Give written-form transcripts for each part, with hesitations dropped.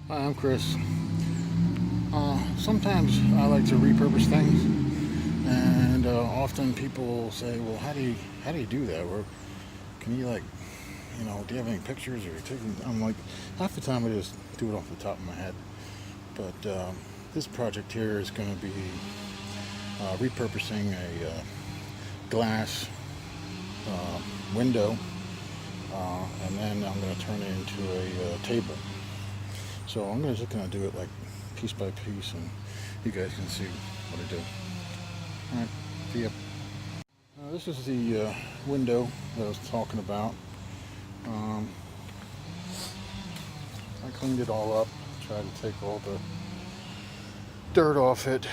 Hi, I'm Chris. Sometimes I like to repurpose things, and often people say, "Well, how do you do that? Or can you do you have any pictures or taking?" I'm like, half the time I just do it off the top of my head. But this project here is going to be repurposing a glass window, and then I'm going to turn it into a table. So I'm just going to do it like piece by piece, and you guys can see what I do. All right, see ya. This is the window that I was talking about. Um, I cleaned it all up, tried to take all the dirt off it.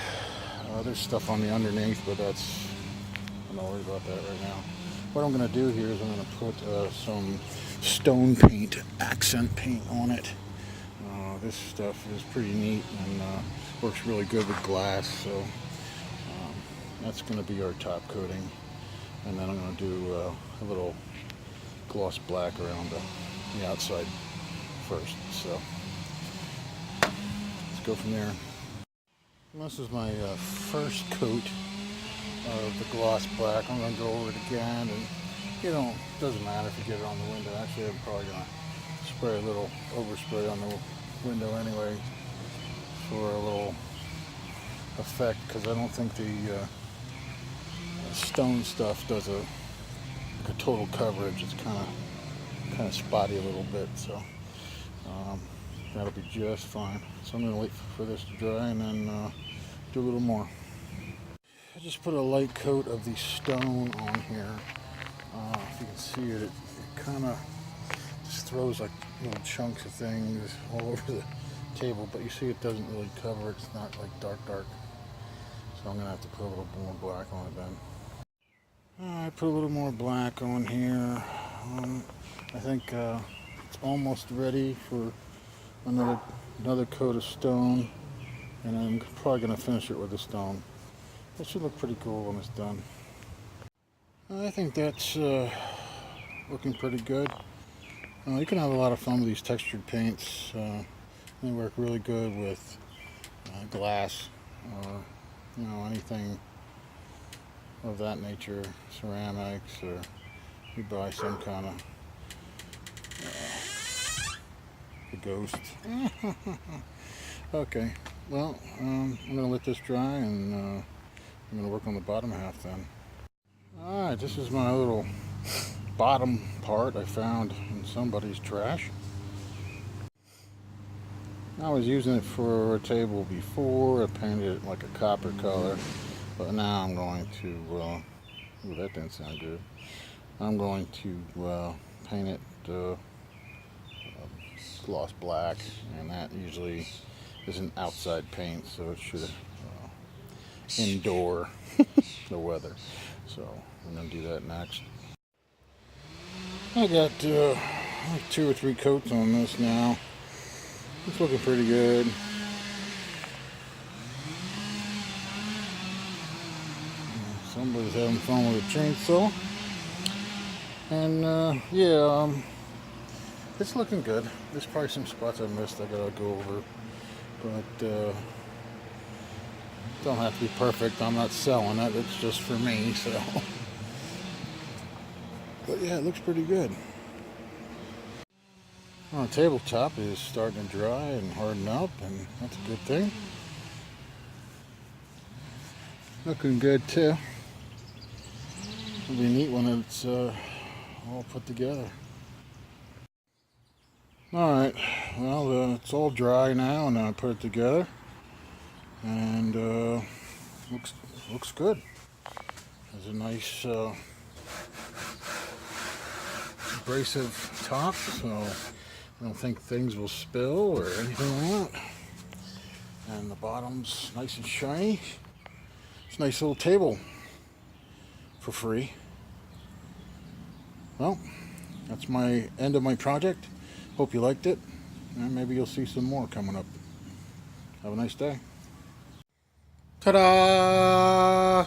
There's stuff on the underneath, but I'm not worried about that right now. What I'm going to do here is I'm going to put some stone paint, accent paint on it. This stuff is pretty neat and works really good with glass, so that's going to be our top coating. And then I'm going to do a little gloss black around the outside first. So let's go from there. And this is my first coat of the gloss black. I'm going to go over it again, and it doesn't matter if you get it on the window. Actually, I'm probably going to spray a little overspray on the window anyway for a little effect, because I don't think the stone stuff does a total coverage. It's kind of spotty a little bit, so that'll be just fine. So I'm going to wait for this to dry and then do a little more. I just put a light coat of the stone on here. If you can see it, it kind of just throws like little chunks of things all over the table, but you see it doesn't really cover it. It's not like dark. So I'm going to have to put a little more black on it then. I put a little more black on here. I think it's almost ready for another coat of stone, and I'm probably going to finish it with the stone. It should look pretty cool when it's done. I think that's looking pretty good. You can have a lot of fun with these textured paints. They work really good with glass or anything of that nature, ceramics, or you buy some kind of a ghost. Okay, well, I'm going to let this dry, and I'm going to work on the bottom half then. Alright, this is my little bottom part I found in somebody's trash. I was using it for a table before. I painted it like a copper color, but now I'm going to, ooh, that didn't sound good. I'm going to paint it gloss black, and that usually is an outside paint, so it should endure the weather. So I'm going to do that next. I got like 2 or 3 coats on this now. It's looking pretty good. Somebody's having fun with a chainsaw. And it's looking good. There's probably some spots I missed I gotta go over, but don't have to be perfect. I'm not selling it. It's just for me. So, but yeah, it looks pretty good. The tabletop is starting to dry and harden up, and that's a good thing. Looking good too. It'll be neat when it's all put together. Alright, well, it's all dry now, and I put it together, and looks good. There's a nice abrasive top, so I don't think things will spill or anything like that. And the bottom's nice and shiny. It's a nice little table for free. Well, that's my end of my project. Hope you liked it, and maybe you'll see some more coming up. Have a nice day. Ta-da!